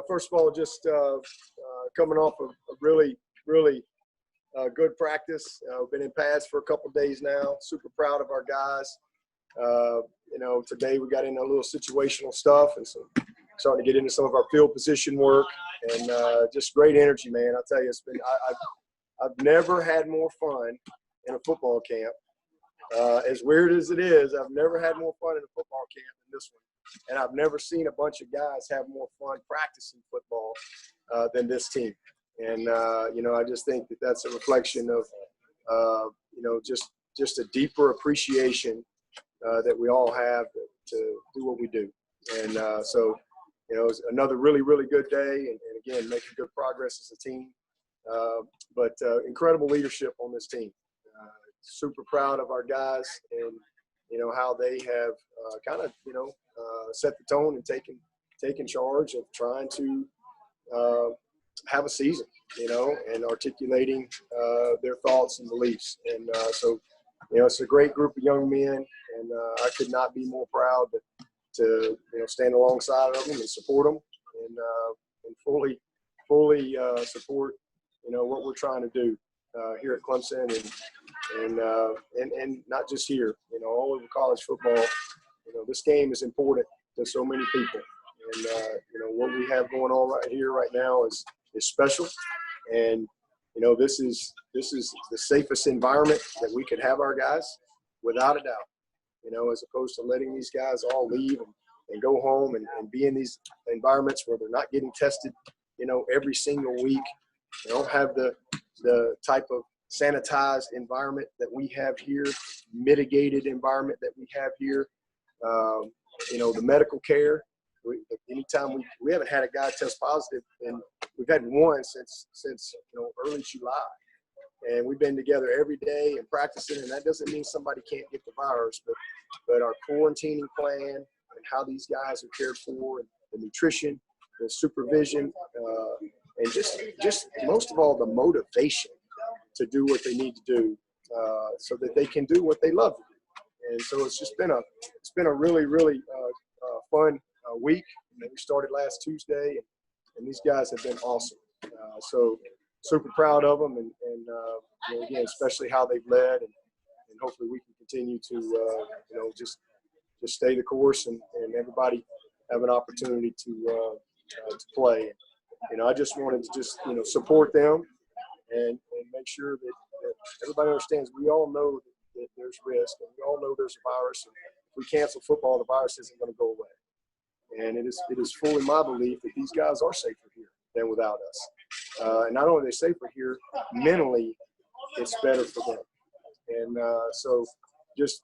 First of all, just coming off of a really, really good practice. We've been in pads for a couple of days now. Super proud of our guys. Today we got into a little situational stuff and so starting to get into some of our field position work and just great energy, man. I'll tell you, it's been I've never had more fun in a football camp. As weird as it is, I've never had more fun in a football camp than this one. And I've never seen a bunch of guys have more fun practicing football than this team. And, I just think that that's a reflection of, just a deeper appreciation that we all have to do what we do. And it's another really, really good day. And again, making good progress as a team. But incredible leadership on this team. Super proud of our guys and, how they have set the tone and taken charge of trying to have a season, and articulating their thoughts and beliefs. And it's a great group of young men, and I could not be more proud to stand alongside of them and support them and fully support, what we're trying to do here at Clemson and not just here, all over college football. This game is important to so many people. And, what we have going on right now is special. And, this is the safest environment that we could have our guys, without a doubt, as opposed to letting these guys all leave and go home and be in these environments where they're not getting tested, every single week. They don't have the type of sanitized environment that we have here, mitigated environment that we have here. The medical care. Anytime we haven't had a guy test positive, and we've had one since early July, and we've been together every day and practicing. And that doesn't mean somebody can't get the virus, but our quarantining plan and how these guys are cared for, and the nutrition, the supervision, and just most of all the motivation to do what they need to do, so that they can do what they love to do. And so it's just been a really, really fun week. We started last Tuesday, and these guys have been awesome. So super proud of them, and again, especially how they've led, and hopefully we can continue to just stay the course, and everybody have an opportunity to play. I just wanted to support them and make sure that everybody understands. We all know that there's risk, and we all know there's a virus. And if we cancel football, the virus isn't going to go away. And it is fully my belief that these guys are safer here than without us. And not only are they safer here, mentally, it's better for them. And so just,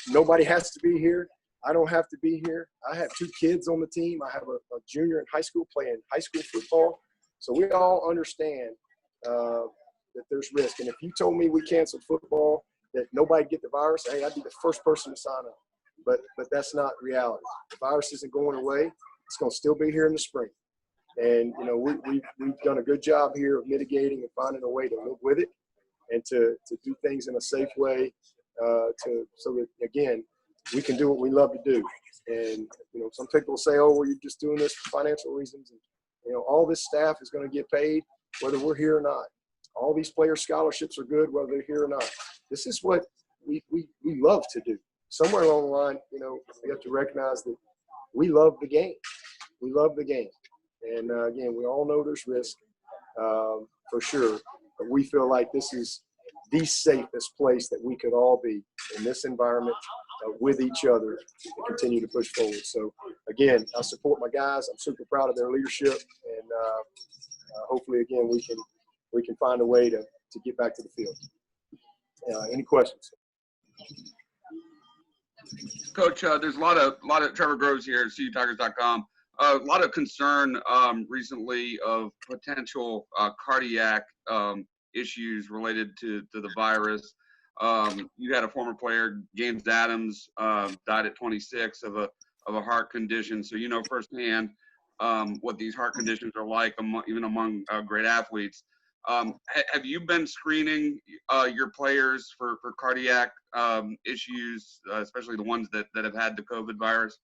nobody has to be here. I don't have to be here. I have 2 kids on the team. I have a junior in high school playing high school football. So we all understand that there's risk. And if you told me we canceled football, that nobody get the virus, hey, I'd be the first person to sign up. But that's not reality. The virus isn't going away. It's going to still be here in the spring. And, we've done a good job here of mitigating and finding a way to live with it and to do things in a safe way so that, again, we can do what we love to do. And, some people will say, oh, well, you're just doing this for financial reasons. And, all this staff is going to get paid whether we're here or not. All these player scholarships are good whether they're here or not. This is what we love to do. Somewhere along the line, we have to recognize that we love the game. We love the game. And, again, we all know there's risk for sure. But we feel like this is the safest place that we could all be in this environment with each other to continue to push forward. So, again, I support my guys. I'm super proud of their leadership. And hopefully, again, we can find a way to get back to the field. Any questions? Coach, there's a lot of Trevor Groves here at CUTigers.com. A lot of concern recently of potential cardiac issues related to the virus. You had a former player, James Adams, died at 26 of a heart condition. So firsthand what these heart conditions are like, even among great athletes. Have you been screening your players for cardiac issues, especially the ones that have had the COVID virus?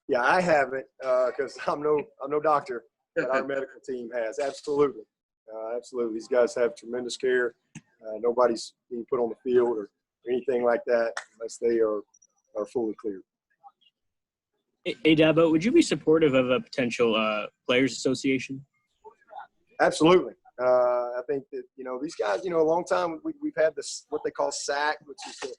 Yeah, I haven't because I'm no doctor, but our medical team has. Absolutely. Absolutely. These guys have tremendous care. Nobody's being put on the field or anything like that unless they are fully cleared. Hey, Dabo, would you be supportive of a potential players association? Absolutely. I think that, these guys, a long time we've had this, what they call SAC, which is the,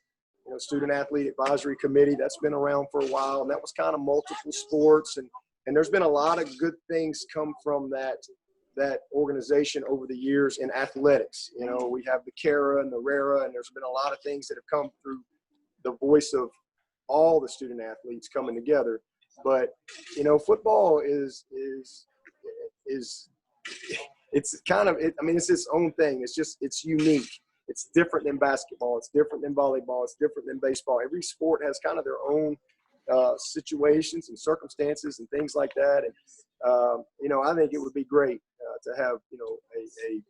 Student Athlete Advisory Committee. That's been around for a while, and that was kind of multiple sports. And there's been a lot of good things come from that organization over the years in athletics. We have the CARA and the RERA, and there's been a lot of things that have come through the voice of all the student athletes coming together. But, football is it's kind of, it's its own thing. It's unique. It's different than basketball. It's different than volleyball. It's different than baseball. Every sport has kind of their own situations and circumstances and things like that. And, I think it would be great to have, a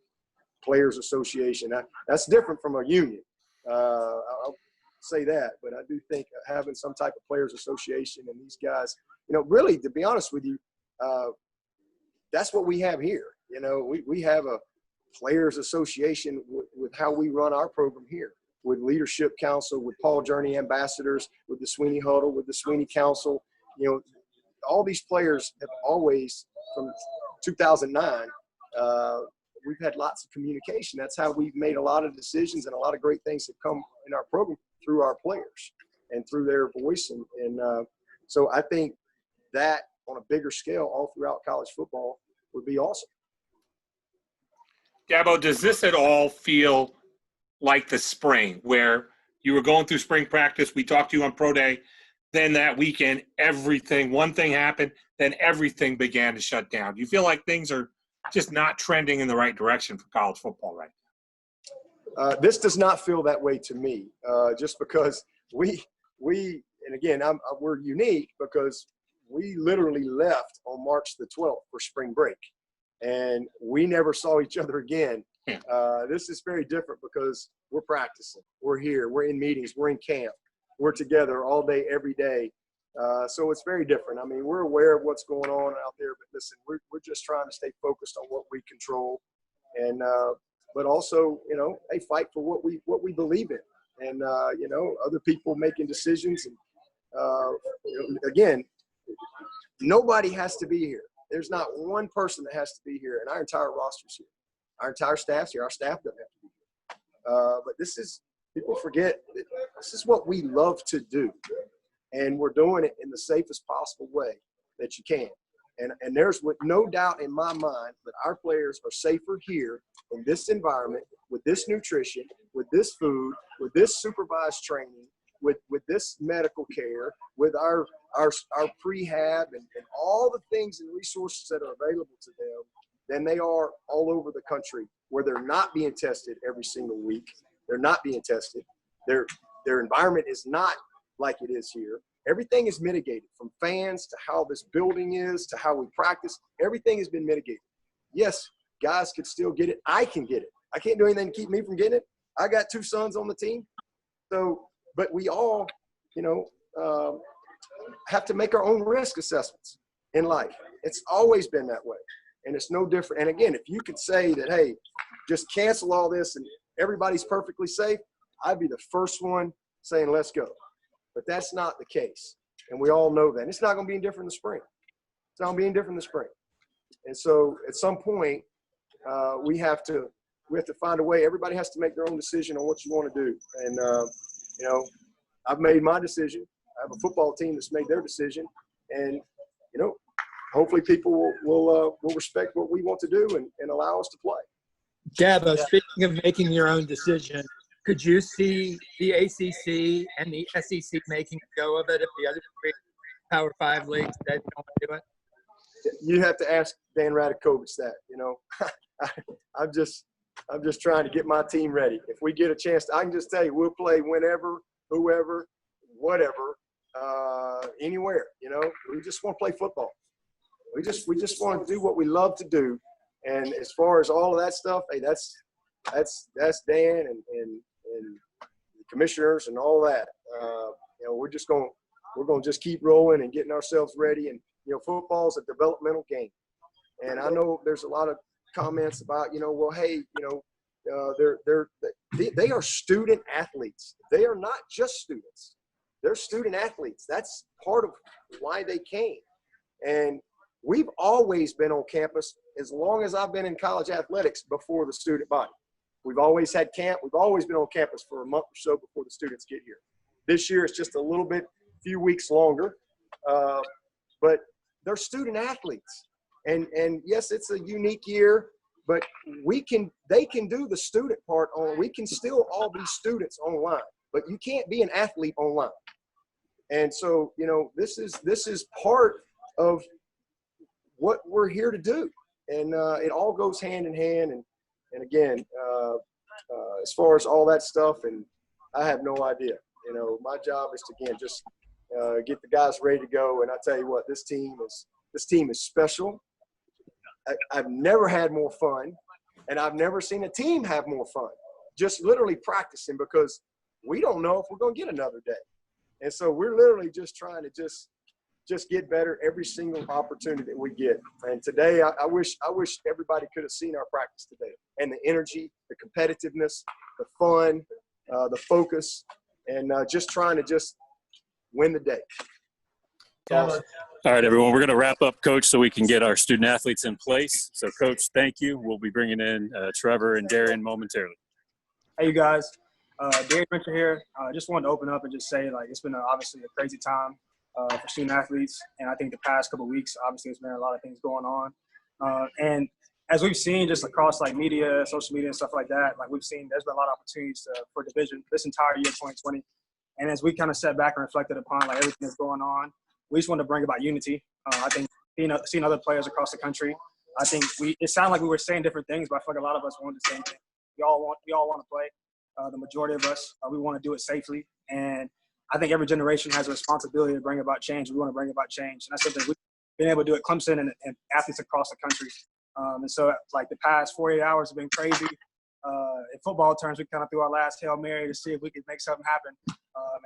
players association. That's different from a union. I'll say that, but I do think having some type of players association and these guys, really, to be honest with you, that's what we have here. We have a players association with how we run our program here, with leadership council, with Paul Journey ambassadors, with the Swinney Huddle, with the Swinney Council. All these players have always, from 2009, we've had lots of communication. That's how we've made a lot of decisions, and a lot of great things have come in our program through our players and through their voice. And so I think that on a bigger scale all throughout college football would be awesome. Dabo, does this at all feel like the spring, where you were going through spring practice? We talked to you on Pro Day. Then that weekend, one thing happened, then everything began to shut down. Do you feel like things are just not trending in the right direction for college football right now? This does not feel that way to me, just because we and again, we're unique because we literally left on March the 12th for spring break, and we never saw each other again. This is very different because we're practicing, we're here, we're in meetings, we're in camp, we're together all day, every day. So it's very different. We're aware of what's going on out there, but listen, we're just trying to stay focused on what we control, and but also, fight for what we believe in, and other people making decisions, and again, nobody has to be here. There's not one person that has to be here, and our entire roster's here. Our entire staff's here. Our staff doesn't have to be here. But people forget that this is what we love to do, and we're doing it in the safest possible way that you can. And there's no doubt in my mind that our players are safer here in this environment, with this nutrition, with this food, with this supervised training, with this medical care, with our prehab and all the things and resources that are available to them, than they are all over the country, where they're not being tested every single week. They're not being tested. Their environment is not like it is here. Everything is mitigated, from fans to how this building is to how we practice. Everything has been mitigated. Yes, guys could still get it. I can get it. I can't do anything to keep me from getting it. I got 2 sons on the team. So, but we all, have to make our own risk assessments in life. It's always been that way, and it's no different. And again, if you could say that, hey, just cancel all this and everybody's perfectly safe, I'd be the first one saying, let's go. But that's not the case, and we all know that. And it's not going to be any different in the spring. It's not going to be any different in the spring. And so at some point, we have to find a way. Everybody has to make their own decision on what you want to do. And, I've made my decision. I have a football team that's made their decision. And, hopefully people will respect what we want to do and allow us to play. Dabo, speaking of making your own decision, could you see the ACC and the SEC making a go of it if the other 3 Power 5 leagues that don't do it? You have to ask Dan Radakovich that. I'm just trying to get my team ready. If we get a chance, I can just tell you, we'll play whenever, whoever, whatever, anywhere. We just want to play football. We just want to do what we love to do. And as far as all of that stuff, hey, that's Dan and the commissioners and all that. We're just going we're going to just keep rolling and getting ourselves ready. And, football is a developmental game. And I know there's a lot of comments about, well, hey, they are student athletes. They are not just students. They're student athletes. That's part of why they came. And we've always been on campus as long as I've been in college athletics before the student body. We've always had camp. We've always been on campus for a month or so before the students get here. This year it's just a little bit, few weeks longer, but they're student athletes. And yes, it's a unique year, but they can do the student part on. We can still all be students online, but you can't be an athlete online. And so, this is part of what we're here to do. And it all goes hand in hand. And again, as far as all that stuff, and I have no idea. My job is to, again, just get the guys ready to go. And I tell you what, this team is special. I've never had more fun, and I've never seen a team have more fun. Just literally practicing, because we don't know if we're going to get another day. And so we're literally just trying to just get better every single opportunity that we get. And today, I wish everybody could have seen our practice today, and the energy, the competitiveness, the fun, the focus, and just trying to just win the day. All right, everyone, we're going to wrap up, Coach, so we can get our student athletes in place. So, Coach, thank you. We'll be bringing in Trevor and Darien momentarily. Hey, you guys. Darien Rencher here. Just wanted to open up and just say, it's been obviously a crazy time for student athletes. And I think the past couple of weeks, obviously, there's been a lot of things going on. And as we've seen just across, media, social media and stuff like that, we've seen there's been a lot of opportunities for division this entire year, 2020. And as we kind of sat back and reflected upon, everything that's going on, we just wanted to bring about unity. I think seeing other players across the country, I think it sounded like we were saying different things, but I feel like a lot of us wanted the same thing. We all want to play. The majority of us, we want to do it safely. And I think every generation has a responsibility to bring about change. We want to bring about change. And that's something we've been able to do at Clemson and athletes across the country. And so, the past 48 hours have been crazy. In football terms, we kind of threw our last Hail Mary to see if we could make something happen.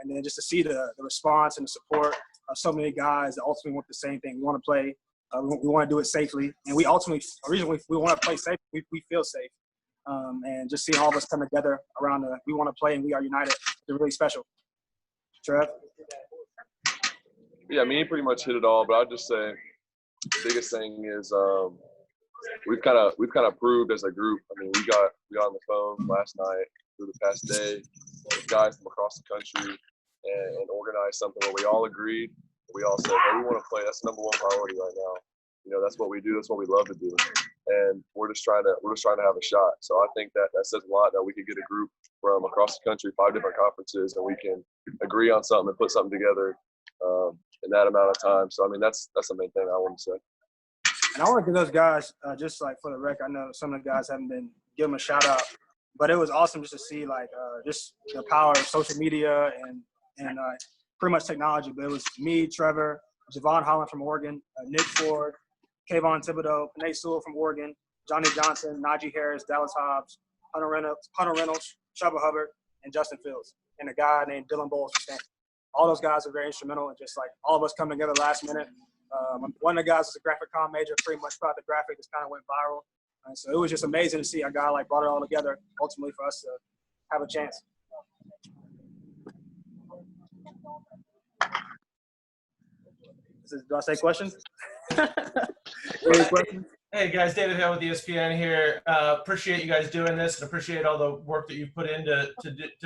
And then just to see the response and the support of so many guys that ultimately want the same thing. We want to play. We want to do it safely. And we ultimately, originally, we want to play safe. We feel safe. And just seeing all of us come together around we want to play and we are united. It's really special. Trev? Yeah, he pretty much hit it all, but I'd just say the biggest thing is we've kind of proved as a group. We got on the phone last night through the past day with guys from across the country and organized something where we all agreed. We all said, hey, we want to play. That's the number one priority right now. That's what we do. That's what we love to do. And we're just trying to have a shot. So I think that says a lot, that we could get a group from across the country, 5 different conferences, and we can agree on something and put something together in that amount of time. So, that's the main thing I want to say. And I want to give those guys, just for the record, I know some of the guys haven't been given a shout out, but it was awesome just to see just the power of social media and pretty much technology. But it was me, Trevor, Javon Holland from Oregon, Nick Ford, Kayvon Thibodeau, Panay Sewell from Oregon, Johnny Johnson, Najee Harris, Dallas Hobbs, Hunter Reynolds, Trevor Hubbard, and Justin Fields, and a guy named Dylan Bowles from Stanford. All those guys are very instrumental in just all of us coming together last minute. One of the guys was a graphic comm major, pretty much thought the graphic just kind of went viral. And so it was just amazing to see a guy brought it all together, ultimately for us to have a chance. Do I say questions? Any questions? Hey guys, David Hill with ESPN here. Appreciate you guys doing this and appreciate all the work that you've put into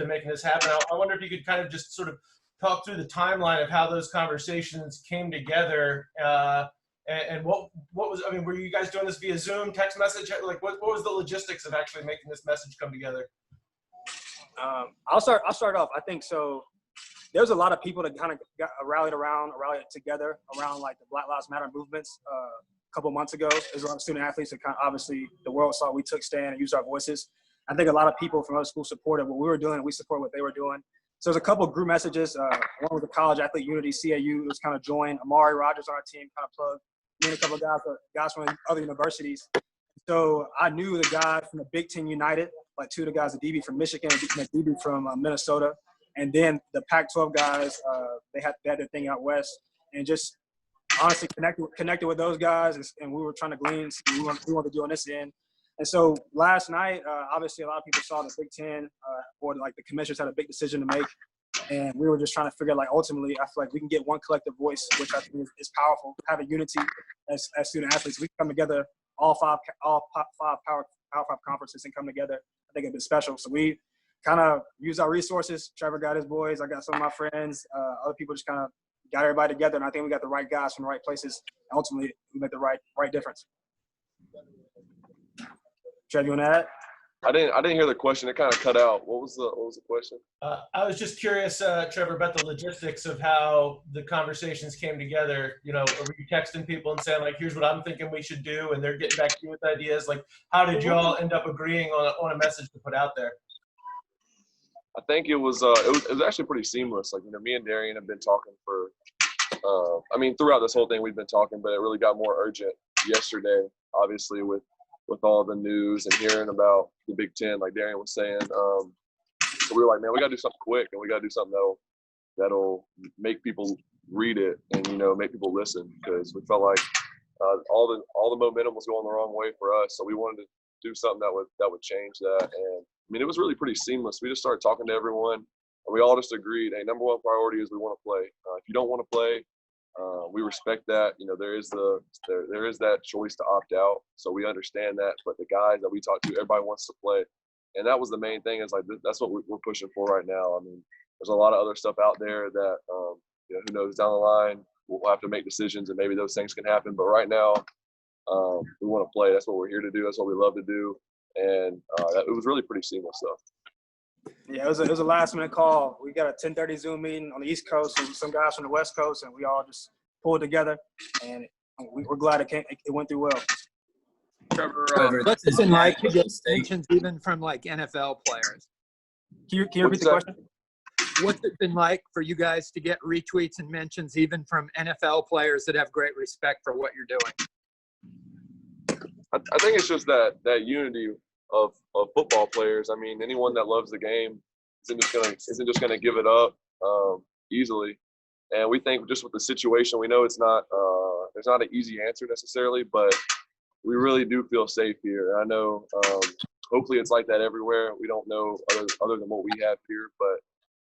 making this happen. I wonder if you could kind of just sort of talk through the timeline of how those conversations came together and what was, were you guys doing this via Zoom, text message? What was the logistics of actually making this message come together? I'll start off. I think so. There's a lot of people that kind of got rallied together around the Black Lives Matter movements a couple months ago. There's a lot of student athletes that obviously the world saw we took stand and used our voices. I think a lot of people from other schools supported what we were doing and we support what they were doing. So there's a couple of group messages. One was the College Athlete Unity, CAU, was kind of joined. Amari Rogers on our team kind of plugged. Me and a couple of guys from other universities. So I knew the guy from the Big Ten United, 2 of the guys, the DB from Michigan and the DB from Minnesota. And then the Pac-12 guys, they had their thing out west, and just honestly connected with those guys, and we were trying to glean we wanted to do on this end. And so last night, obviously a lot of people saw the Big Ten, or like the commissioners had a big decision to make, and we were just trying to figure, like, ultimately, I feel like we can get one collective voice, which I think is powerful. Having unity as student athletes, we come together, all five Power Five conferences, and come together. I think it'd be special. So we kind of use our resources. Trevor got his boys. I got some of my friends. Other people just kind of got everybody together, and I think we got the right guys from the right places. And ultimately, we make the right difference. Trevor, you want to add? I didn't hear the question. It kind of cut out. What was the question? I was just curious, Trevor, about the logistics of how the conversations came together. You know, were you texting people and saying, like, here's what I'm thinking we should do, and they're getting back to you with ideas? Like, how did you all end up agreeing on a message to put out there? I think it was actually pretty seamless. Like, you know, me and Darien have been talking for throughout this whole thing we've been talking, but it really got more urgent yesterday, obviously with all the news and hearing about the Big Ten, like Darien was saying. So we were like, man, we got to do something quick, and we got to do something that'll make people read it and, you know, make people listen, because we felt like all the momentum was going the wrong way for us. So we wanted to do something that would change that. And I mean, it was really pretty seamless. We just started talking to everyone, and we all just agreed, hey, number one priority is we want to play. If you don't want to play, we respect that. You know, there is that choice to opt out, so we understand that. But the guys that we talk to, everybody wants to play, and that was the main thing. Is like, that's what we're pushing for right now. I mean, there's a lot of other stuff out there that you know, who knows, down the line we'll have to make decisions, and maybe those things can happen. But right now, we want to play. That's what we're here to do. That's what we love to do, and it was really pretty seamless stuff. Yeah, it was a last-minute call. We got a 10:30 Zoom meeting on the East Coast and some guys from the West Coast, and we all just pulled together, and we're glad it went through well. Trevor, What's it been like to get mentions even from, like, NFL players? Can you repeat the question? What's it been like for you guys to get retweets and mentions even from NFL players that have great respect for what you're doing? I think it's just that unity of football players. I mean, anyone that loves the game isn't just gonna give it up easily. And we think just with the situation, we know it's not there's not an easy answer necessarily, but we really do feel safe here. I know hopefully it's like that everywhere. We don't know other than what we have here, but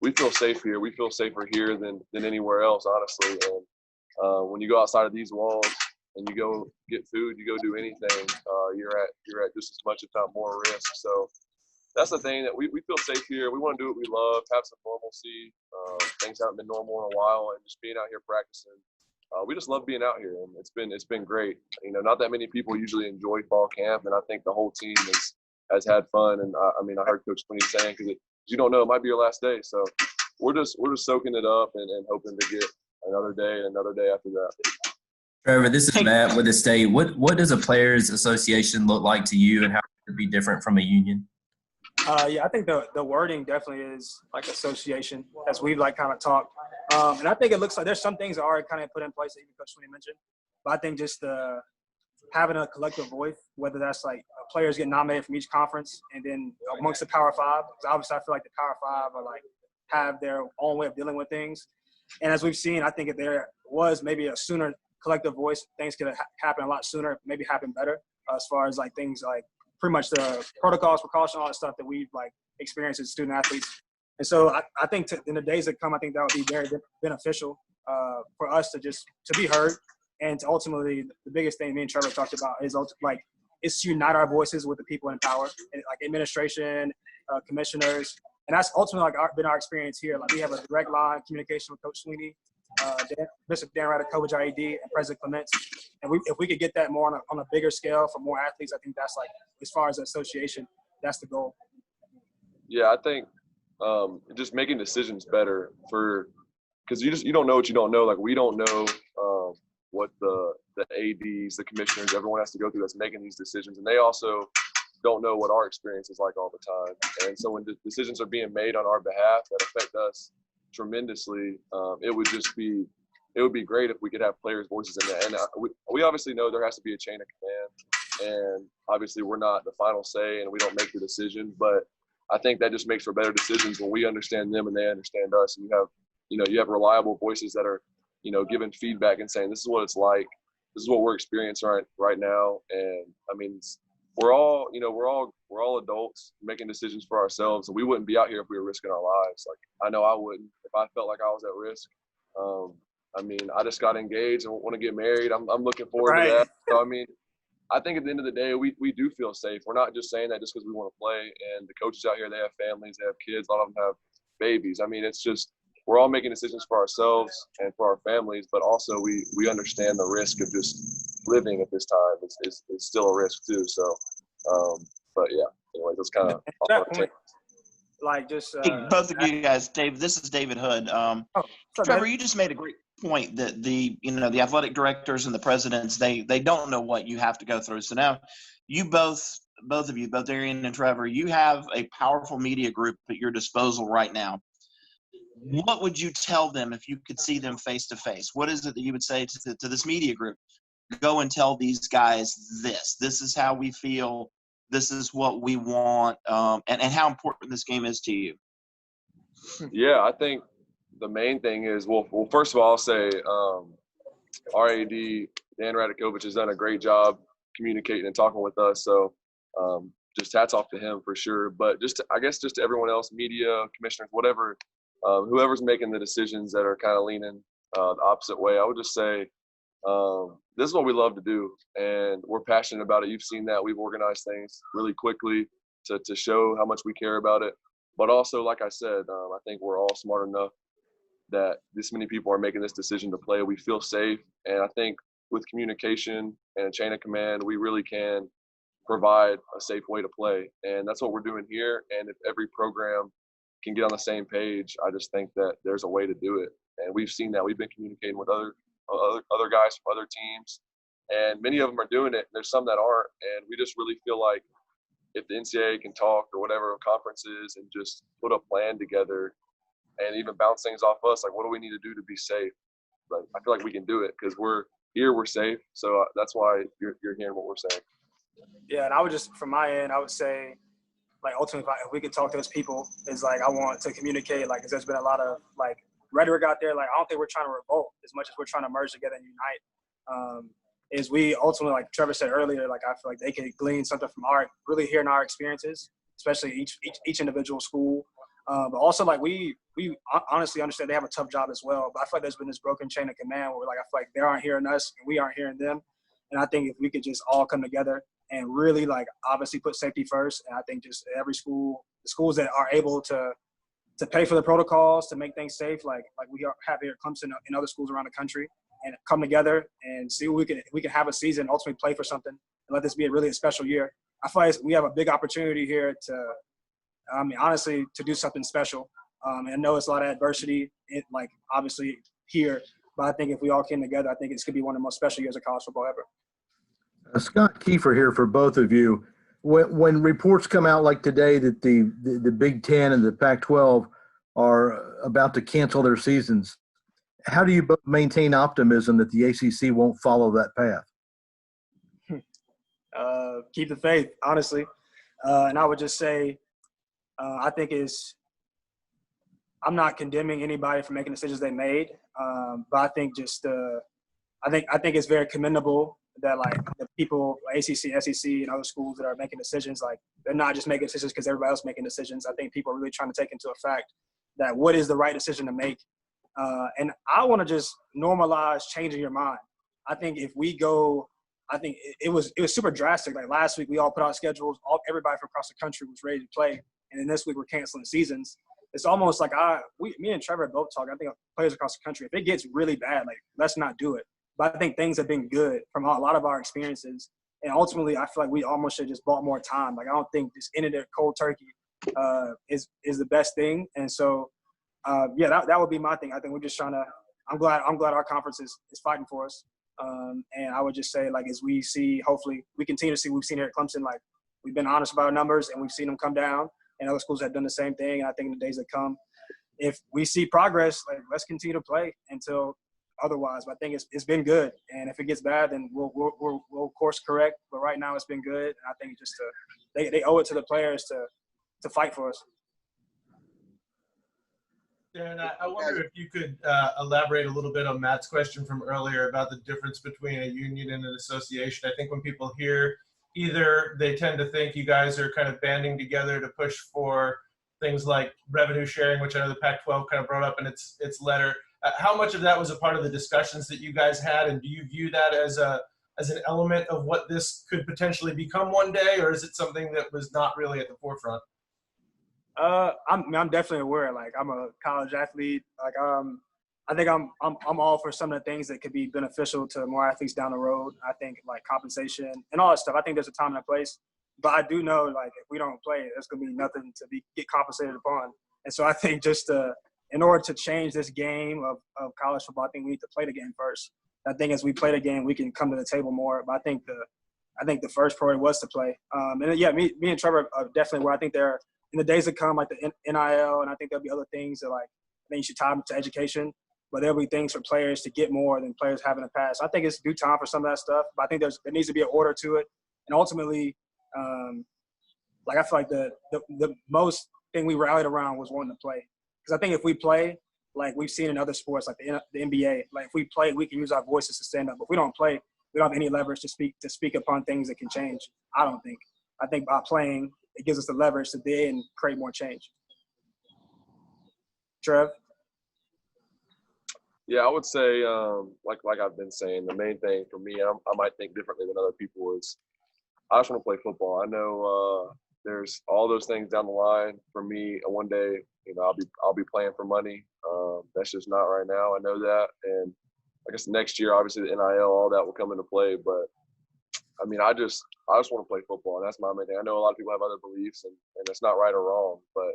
we feel safe here. We feel safer here than anywhere else, honestly. And when you go outside of these walls and you go get food, you go do anything, you're at just as much, if not more, risk. So that's the thing, that we feel safe here. We want to do what we love, have some normalcy. Things haven't been normal in a while, and just being out here practicing. We just love being out here, and it's been great. You know, not that many people usually enjoy fall camp, and I think the whole team has had fun. And I heard Coach Swinney saying, because you don't know, it might be your last day. So we're just soaking it up and hoping to get another day after that. Trevor, this is Matt with the state. What does a players' association look like to you, and how could it be different from a union? Yeah, I think the wording definitely is like association, as we've like kind of talked. And I think it looks like there's some things that are kind of put in place that even Coach Swinney mentioned. But I think just having a collective voice, whether that's like players get nominated from each conference, and then amongst the Power Five, because obviously I feel like the Power Five are like have their own way of dealing with things. And as we've seen, I think if there was maybe a sooner collective voice, things could happen a lot sooner, maybe happen better, as far as like things like pretty much the protocols, precautions, all that stuff that we've like experienced as student athletes. And so I think in the days that come, I think that would be very beneficial for us to be heard, and to ultimately, the biggest thing me and Trevor talked about is like it's to unite our voices with the people in power, like administration, commissioners, and that's ultimately like been our experience here. Like we have a direct line communication with Coach Swinney, Mr. Darien Rencher, Coach IED, and President Clements. And if we could get that more on a bigger scale for more athletes, I think that's like, as far as the association, that's the goal. Yeah, I think just making decisions better because you don't know what you don't know. Like we don't know what the ADs, the commissioners, everyone has to go through that's making these decisions, and they also don't know what our experience is like all the time. And so when decisions are being made on our behalf that affect us tremendously, it would be great if we could have players' voices in that. And we obviously know there has to be a chain of command, and obviously we're not the final say and we don't make the decision, but I think that just makes for better decisions when we understand them and they understand us. And you have reliable voices that are, giving feedback and saying, this is what it's like. This is what we're experiencing right now. And I mean, we're all adults making decisions for ourselves, and we wouldn't be out here if we were risking our lives. Like, I know I wouldn't if I felt like I was at risk. I mean, I just got engaged and want to get married. I'm looking forward to that. So, I mean, I think at the end of the day, we do feel safe. We're not just saying that just because we want to play. And the coaches out here, they have families, they have kids. A lot of them have babies. I mean, it's just we're all making decisions for ourselves and for our families, but also we understand the risk of just living at this time. It's still a risk too. So, but yeah, anyway, that's kind of like just both of you guys. Dave, this is David Hood. Trevor, you just made a great point that the athletic directors and the presidents, they don't know what you have to go through. So now you both of you, both Darien and Trevor, you have a powerful media group at your disposal right now. What would you tell them if you could see them face to face? What is it that you would say to this media group? Go and tell these guys this. This is how we feel. This is what we want, and how important this game is to you. Yeah, I think the main thing is, well, first of all, I'll say RAD, Dan Radakovich, has done a great job communicating and talking with us. So just hats off to him for sure. But I guess to everyone else, media, commissioners, whatever, whoever's making the decisions that are kind of leaning the opposite way, I would just say this is what we love to do, and we're passionate about it. You've seen that. We've organized things really quickly to show how much we care about it. But also, like I said, I think we're all smart enough that this many people are making this decision to play. We feel safe, and I think with communication and a chain of command, we really can provide a safe way to play, and that's what we're doing here. And if every program can get on the same page, I just think that there's a way to do it. And we've seen that. We've been communicating with other guys from other teams, and many of them are doing it. There's some that aren't, and we just really feel like if the NCAA can talk or whatever conferences and just put a plan together and even bounce things off us, like what do we need to do to be safe? But I feel like we can do it because we're here, we're safe. So that's why you're hearing what we're saying. Yeah, and I would just, from my end, I would say, like, ultimately, if we could talk to those people, is like I want to communicate, like, because there's been a lot of like rhetoric out there. Like, I don't think we're trying to revolt as much as we're trying to merge together and unite. Is we ultimately, like Trevor said earlier, like I feel like they could glean something from really hearing our experiences, especially each individual school. But also, like, we honestly understand they have a tough job as well. But I feel like there's been this broken chain of command where, like, I feel like they aren't hearing us and we aren't hearing them. And I think if we could just all come together and really, like, obviously put safety first, and I think just every school, the schools that are able to pay for the protocols to make things safe, like we have here at Clemson and other schools around the country, and come together and see what we can have a season, ultimately play for something, and let this be a special year. I feel like we have a big opportunity here to, I mean, honestly, to do something special. And I know it's a lot of adversity, like, obviously here, but I think if we all came together, I think it's going to be one of the most special years of college football ever. Scott Kiefer here for both of you. When reports come out like today that the Big Ten and the Pac-12 are about to cancel their seasons, how do you both maintain optimism that the ACC won't follow that path? Keep the faith, honestly. And I would just say, I think I'm not condemning anybody for making decisions they made, but I think I think it's very commendable that, like, the people, ACC, SEC, and other schools that are making decisions, like, they're not just making decisions because everybody else is making decisions. I think people are really trying to take into effect that what is the right decision to make. And I want to just normalize changing your mind. I think if we go, I think it was super drastic. Like, last week, we all put out schedules. Everybody from across the country was ready to play. And then this week, we're canceling seasons. It's almost like me and Trevor both talk. I think players across the country, if it gets really bad, like, let's not do it. But I think things have been good from a lot of our experiences. And ultimately, I feel like we almost should have just bought more time. Like, I don't think just ending it cold turkey is the best thing. And so, yeah, that would be my thing. I think we're just trying to – I'm glad our conference is fighting for us. And I would just say, like, as we see, hopefully, we continue to see what we've seen here at Clemson. Like, we've been honest about our numbers, and we've seen them come down. And other schools have done the same thing. And I think in the days that come, if we see progress, like, let's continue to play until otherwise. But I think it's been good. And if it gets bad, then we'll course correct. But right now it's been good. And I think just they owe it to the players to fight for us. Dan, I wonder if you could elaborate a little bit on Matt's question from earlier about the difference between a union and an association. I think when people hear either, they tend to think you guys are kind of banding together to push for things like revenue sharing, which I know the Pac-12 kind of brought up in its letter. How much of that was a part of the discussions that you guys had, and do you view that as an element of what this could potentially become one day, or is it something that was not really at the forefront? I'm definitely aware. Like, I'm a college athlete. Like, I think I'm all for some of the things that could be beneficial to more athletes down the road. I think like compensation and all that stuff. I think there's a time and a place. But I do know, like, if we don't play, there's gonna be nothing to get compensated upon. And so I think in order to change this game of college football, I think we need to play the game first. I think as we play the game, we can come to the table more. But I think the first priority was to play. And yeah, me and Trevor are definitely where I think they're in the days to come, like the NIL, and I think there'll be other things that, like, I think you should tie them to education. But there'll be things for players to get more than players have in the past. I think it's due time for some of that stuff. But I think there needs to be an order to it. And ultimately, like, I feel like the most thing we rallied around was wanting to play. Because I think if we play, like we've seen in other sports, like the NBA, like if we play, we can use our voices to stand up. But if we don't play, we don't have any leverage to speak upon things that can change. I don't think. I think by playing, it gives us the leverage to then create more change. Trev? Yeah, I would say, like I've been saying, the main thing for me, I might think differently than other people, is I just want to play football. I know there's all those things down the line for me. One day, I'll be playing for money. That's just not right now. I know that, and I guess next year, obviously the NIL, all that will come into play. But I mean, I just want to play football, and that's my main thing. I know a lot of people have other beliefs, and it's not right or wrong, but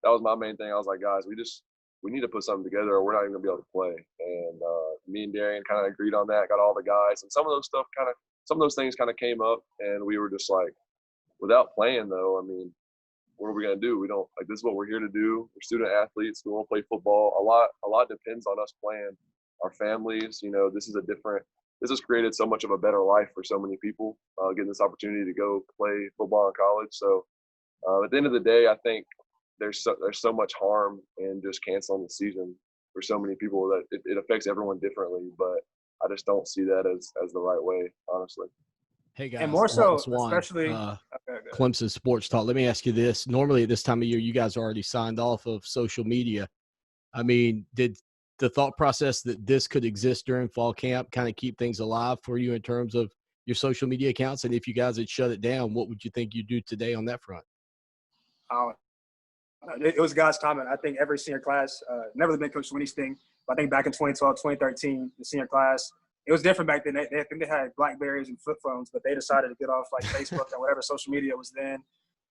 that was my main thing. I was like, guys, we need to put something together, or we're not even gonna be able to play. And me and Darien kind of agreed on that. Got all the guys, and some of those things kind of came up, and we were just like, without playing though, I mean, what are we gonna do? We don't, like, this is what we're here to do. We're student athletes. We want to play football. A lot depends on us playing. Our families, this has created so much of a better life for so many people, getting this opportunity to go play football in college. So at the end of the day, I think there's so much harm in just canceling the season for so many people that it affects everyone differently. But I just don't see that as the right way, honestly. Hey guys, and more so, especially Clemson Sports Talk. Let me ask you this: normally at this time of year, you guys are already signed off of social media. I mean, did the thought process that this could exist during fall camp kind of keep things alive for you in terms of your social media accounts? And if you guys had shut it down, what would you think you'd do today on that front? It was God's timing. I think every senior class, never been Coach Swinney's thing, but I think back in 2012, 2013, the senior class, it was different back then. They had BlackBerries and flip phones, but they decided to get off like Facebook and whatever social media was then.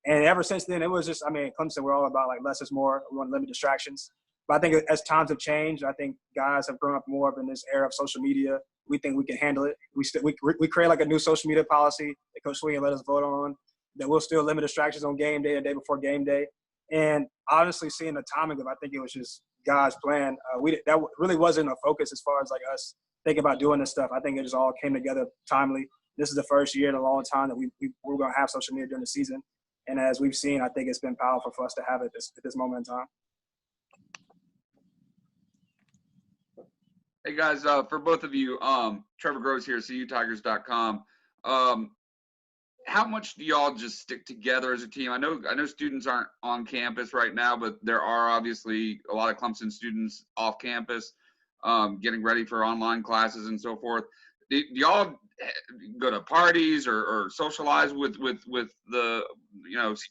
And ever since then, it was just, I mean, Clemson, we're all about like less is more. We want to limit distractions. But I think as times have changed, I think guys have grown up more in this era of social media. We think we can handle it. We create like a new social media policy that Coach Swinney let us vote on, that we'll still limit distractions on game day, a day before game day. And honestly, seeing the timing of it, I think it was just God's plan. That really wasn't a focus as far as like us thinking about doing this stuff. I think it just all came together timely. This is the first year in a long time that we're going to have social media during the season. And as we've seen, I think it's been powerful for us to have it at this moment in time. Hey guys, for both of you, Trevor Groves here, CUTigers.com. How much do y'all just stick together as a team? I know students aren't on campus right now, but there are obviously a lot of Clemson students off campus, getting ready for online classes and so forth. Do y'all go to parties or socialize with the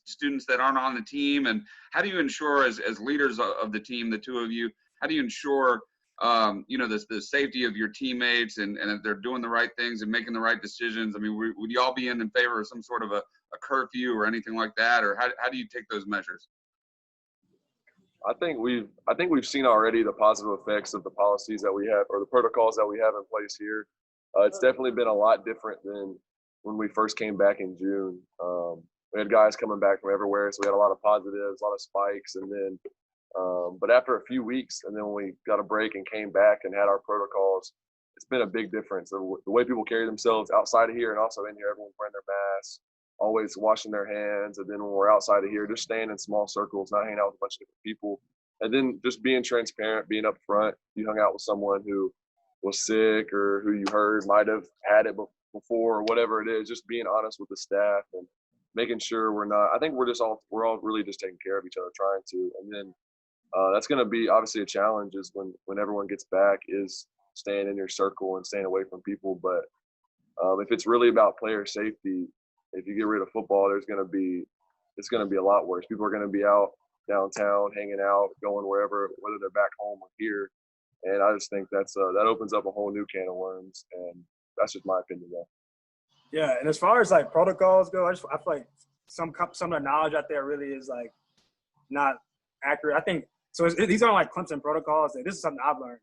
students that aren't on the team? And how do you ensure, as leaders of the team, the two of you, how do you ensure the safety of your teammates and if they're doing the right things and making the right decisions? I mean, would y'all be in favor of some sort of a curfew or anything like that, or how do you take those measures? I think we've seen already the positive effects of the policies that we have, or the protocols that we have in place here. It's definitely been a lot different than when we first came back in June. We had guys coming back from everywhere, so we had a lot of positives, a lot of spikes, and then but after a few weeks, and then when we got a break and came back and had our protocols, it's been a big difference. The way people carry themselves outside of here and also in here, everyone's wearing their masks. always washing their hands. And then when we're outside of here, just staying in small circles, not hanging out with a bunch of different people. And then just being transparent, being upfront. You hung out with someone who was sick or who you heard might have had it before or whatever it is, just being honest with the staff and making sure I think we're all really just taking care of each other, trying to. And then that's going to be obviously a challenge is when everyone gets back is staying in your circle and staying away from people. But if it's really about player safety, if you get rid of football, it's going to be a lot worse. People are going to be out downtown, hanging out, going wherever, whether they're back home or here. And I just think that opens up a whole new can of worms. And that's just my opinion, though. Yeah, and as far as like protocols go, I feel like some of the knowledge out there really is like not accurate. I think so. These aren't like Clemson protocols. This is something I've learned,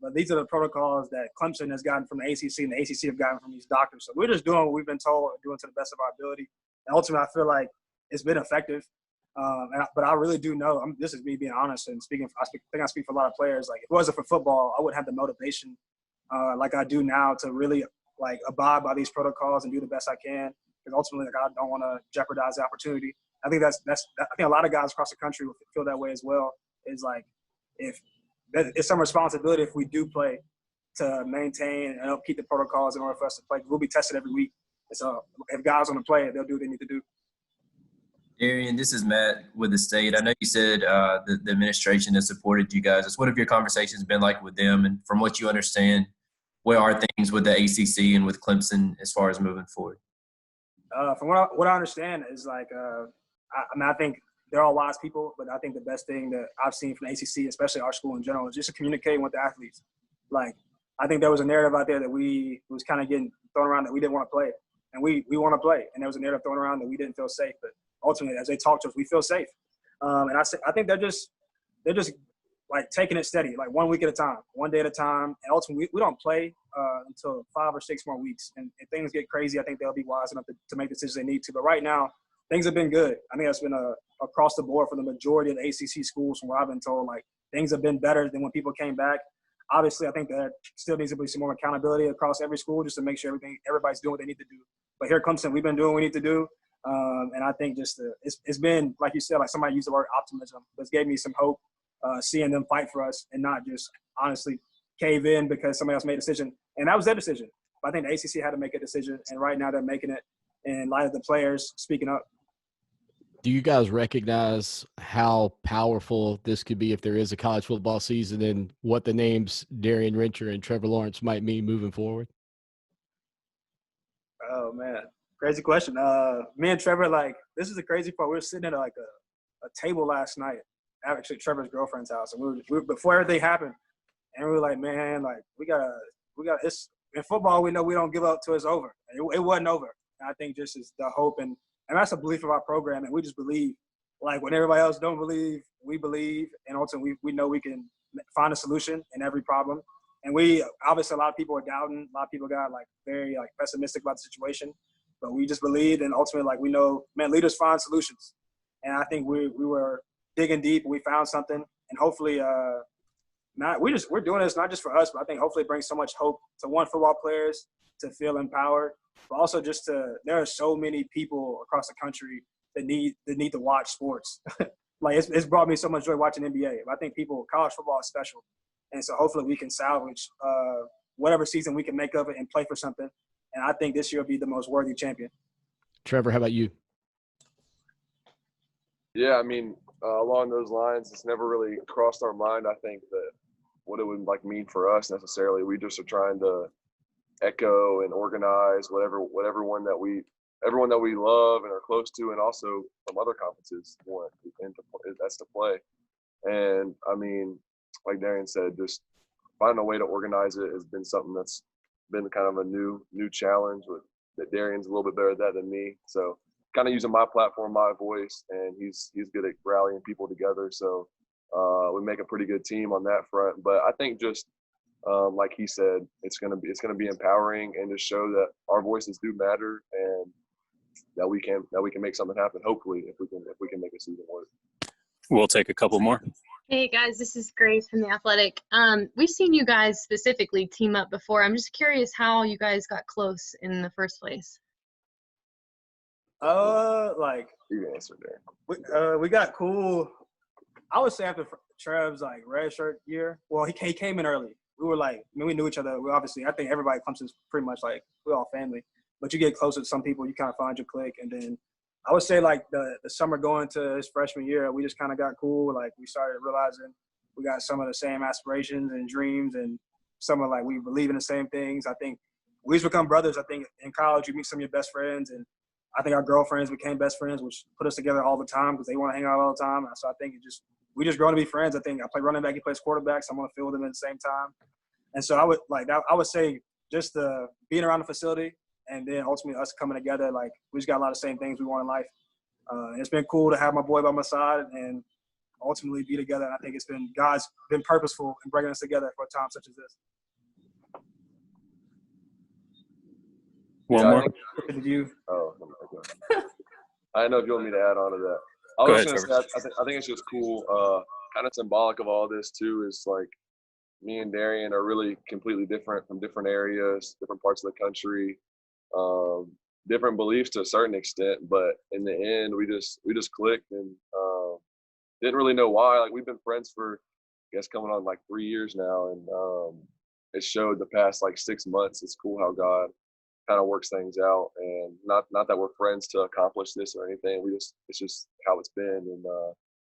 but these are the protocols that Clemson has gotten from the ACC and the ACC have gotten from these doctors. So we're just doing what we've been told, doing to the best of our ability. And ultimately, I feel like it's been effective. But I really do know. This is me being honest and speaking. I think I speak for a lot of players. Like if it wasn't for football, I wouldn't have the motivation like I do now to really like abide by these protocols and do the best I can. Because ultimately, like I don't want to jeopardize the opportunity. I think I think a lot of guys across the country will feel that way as well. Is like if it's some responsibility if we do play to maintain and help keep the protocols in order for us to play. We'll be tested every week. And so if guys want to play, they'll do what they need to do. Darien, this is Matt with the state. I know you said the administration has supported you guys. What have your conversations been like with them? And from what you understand, where are things with the ACC and with Clemson as far as moving forward? From what I understand is like, I think there are wise people, but I think the best thing that I've seen from the ACC, especially our school in general, is just to communicate with the athletes. Like, I think there was a narrative out there that was kind of getting thrown around that we didn't want to play. And we want to play. And there was a narrative thrown around that we didn't feel safe. But ultimately, as they talk to us, we feel safe. And I think they're just like taking it steady, like 1 week at a time, 1 day at a time. And ultimately, we don't play until 5 or 6 more weeks. And if things get crazy, I think they'll be wise enough to make decisions they need to. But right now, things have been good. I think that's been across the board for the majority of the ACC schools from what I've been told. Like, things have been better than when people came back. Obviously, I think there still needs to be some more accountability across every school just to make sure everybody's doing what they need to do. But here at Clemson, we've been doing what we need to do. And I think it's been, like you said, like somebody used the word optimism. This gave me some hope seeing them fight for us and not just honestly cave in because somebody else made a decision. And that was their decision. But I think the ACC had to make a decision, and right now they're making it in light of the players speaking up. Do you guys recognize how powerful this could be if there is a college football season and what the names Darien Rencher and Trevor Lawrence might mean moving forward? Oh, man. Crazy question. Me and Trevor, like, this is the crazy part. We were sitting at like a table last night, actually Trevor's girlfriend's house, and we were before everything happened, and we were like, man, like we got it's in football. We know we don't give up till it's over. It wasn't over. And I think just is the hope and that's a belief of our program, and we just believe. Like when everybody else don't believe, we believe, and ultimately we know we can find a solution in every problem. And we obviously a lot of people are doubting. A lot of people got like very like pessimistic about the situation. But we just believed, and ultimately, like we know, man, leaders find solutions. And I think we were digging deep, and we found something. And hopefully, we're doing this not just for us, but I think hopefully it brings so much hope to football players to feel empowered, but also just there are so many people across the country that need to watch sports. Like it's brought me so much joy watching NBA. I think college football is special, and so hopefully we can salvage whatever season we can make of it and play for something. And I think this year will be the most worthy champion. Trevor, how about you? Yeah, I mean, along those lines, it's never really crossed our mind, I think, that what it would like mean for us necessarily. We just are trying to echo and organize everyone that we love and are close to, and also from other conferences want and that's to play. And I mean, like Darien said, just finding a way to organize it has been something that's been kind of a new challenge. That Darien's a little bit better at that than me, so kind of using my platform, my voice, and he's good at rallying people together. So we make a pretty good team on that front. But I think just like he said, it's gonna be empowering and just show that our voices do matter and that we can make something happen. Hopefully, if we can make a season work. We'll take a couple more. Hey guys, this is Grace from The Athletic. We've seen you guys specifically team up before. I'm just curious how you guys got close in the first place. Like you can answer there. We got cool. I would say after Trev's like red shirt year. Well, he came in early. We were like, I mean, we knew each other. We obviously, I think everybody at Clemson's pretty much like we're all family. But you get closer to some people, you kind of find your clique. And then I would say like the summer going to his freshman year, we just kind of got cool. Like we started realizing we got some of the same aspirations and dreams, and some of like we believe in the same things. I think we just become brothers. I think in college you meet some of your best friends, and I think our girlfriends became best friends, which put us together all the time because they want to hang out all the time. So I think we just grow to be friends. I think I play running back, he plays quarterback, so I'm on the field with him at the same time. And so I would say just being around the facility, and then ultimately us coming together, like we just got a lot of same things we want in life. It's been cool to have my boy by my side and ultimately be together. And I think God's been purposeful in bringing us together for a time such as this. One more. Oh, okay. I don't know if you want me to add on to that. I was going to say, I think it's just cool, kind of symbolic of all this too, is like me and Darien are really completely different from different areas, different parts of the country, different beliefs to a certain extent, but in the end, we just clicked and didn't really know why. Like we've been friends for, I guess, coming on like 3 years now, and it showed the past like 6 months. It's cool how God kind of works things out, and not that we're friends to accomplish this or anything. It's just how it's been, and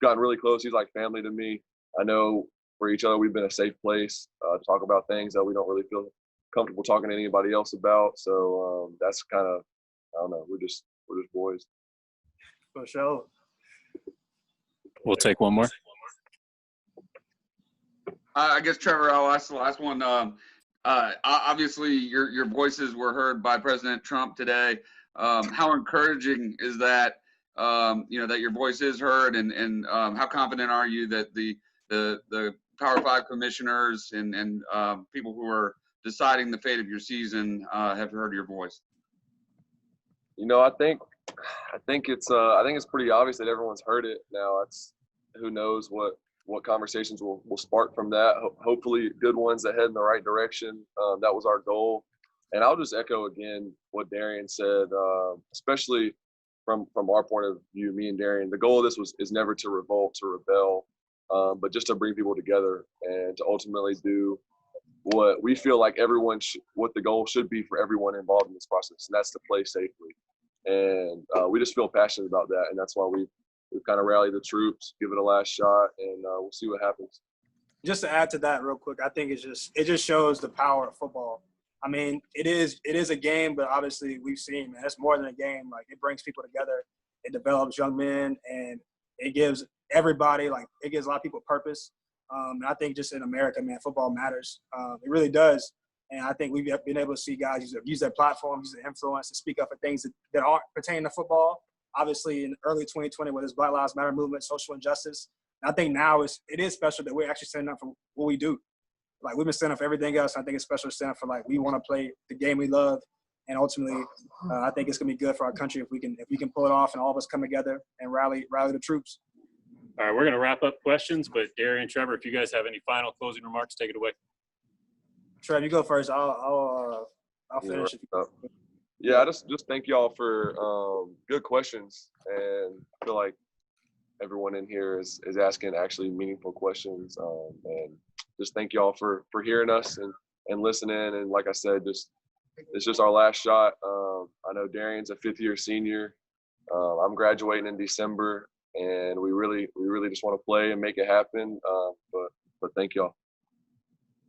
gotten really close. He's like family to me. I know for each other we've been a safe place to talk about things that we don't really feel comfortable talking to anybody else about. So that's kind of, I don't know, we're just boys. For sure. We'll take one more. I guess, Trevor, I'll ask the last one. Obviously, your voices were heard by President Trump today. How encouraging is that? That your voice is heard, and how confident are you that the Power 5 commissioners and people who are deciding the fate of your season have heard your voice? I think it's pretty obvious that everyone's heard it now. Who knows what conversations will spark from that. Hopefully good ones that head in the right direction. That was our goal. And I'll just echo again what Darien said, especially from our point of view, me and Darien. The goal of this is never to revolt, to rebel, but just to bring people together and to ultimately do what we feel like what the goal should be for everyone involved in this process, and that's to play safely. And we just feel passionate about that, and that's why we've kind of rallied the troops, give it a last shot, and we'll see what happens. Just to add to that real quick, I think it just shows the power of football. I mean, it is a game, but obviously we've seen, man, it's more than a game. Like, it brings people together, it develops young men, and it gives everybody, it gives a lot of people purpose. And I think just in America, man, football matters. It really does. And I think we've been able to see guys use their platform, use their influence to speak up for things that aren't pertaining to football. Obviously, in early 2020, with this Black Lives Matter movement, social injustice, and I think now it is special that we're actually standing up for what we do. Like, we've been standing up for everything else. I think it's special to stand up for, we want to play the game we love. And ultimately, I think it's going to be good for our country if we can pull it off and all of us come together and rally the troops. All right, we're going to wrap up questions, but Darien and Trevor, if you guys have any final closing remarks, take it away. Trevor, you go first. I'll finish. Yeah, I just thank y'all for good questions, and I feel like everyone in here is asking actually meaningful questions, and just thank y'all for hearing us and listening. And like I said, it's just our last shot. I know Darien's a fifth-year senior. I'm graduating in December, and we really just want to play and make it happen. But thank y'all.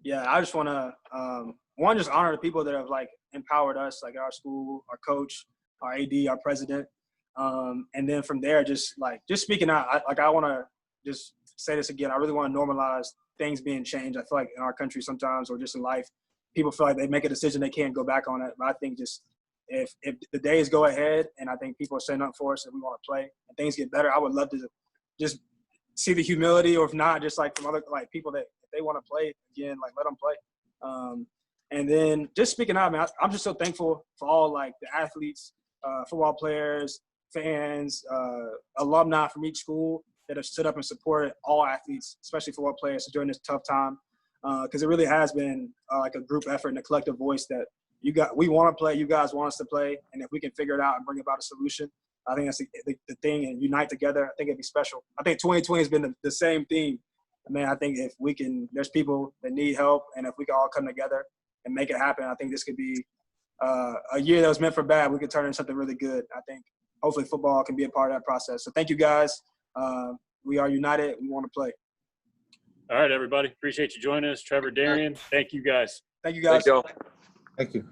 Yeah, I just want to just honor the people that have empowered us, like our school, our coach, our AD, our president, and then from there, just speaking out. I want to just say this again. I really want to normalize things being changed. I feel like in our country sometimes, or just in life, people feel like they make a decision, they can't go back on it. But I think just if the days go ahead, and I think people are setting up for us and we want to play and things get better, I would love to just see the humility, or if not, just from other people that if they want to play again, let them play. And then just speaking out, man, I'm just so thankful for all the athletes, football players, fans, alumni from each school that have stood up and supported all athletes, especially football players, during this tough time. Because it really has been a group effort and a collective voice that we want to play, you guys want us to play, and if we can figure it out and bring about a solution, I think that's the thing, and unite together. I think it'd be special. I think 2020 has been the same theme. I mean, I think if we can, there's people that need help, and if we can all come together and make it happen, I think this could be a year that was meant for bad. We could turn into something really good. I think hopefully football can be a part of that process. So thank you guys. We are united. We want to play. All right, everybody. Appreciate you joining us. Trevor, Darien, thank you guys. Thank you guys. Thank y'all. Thank you.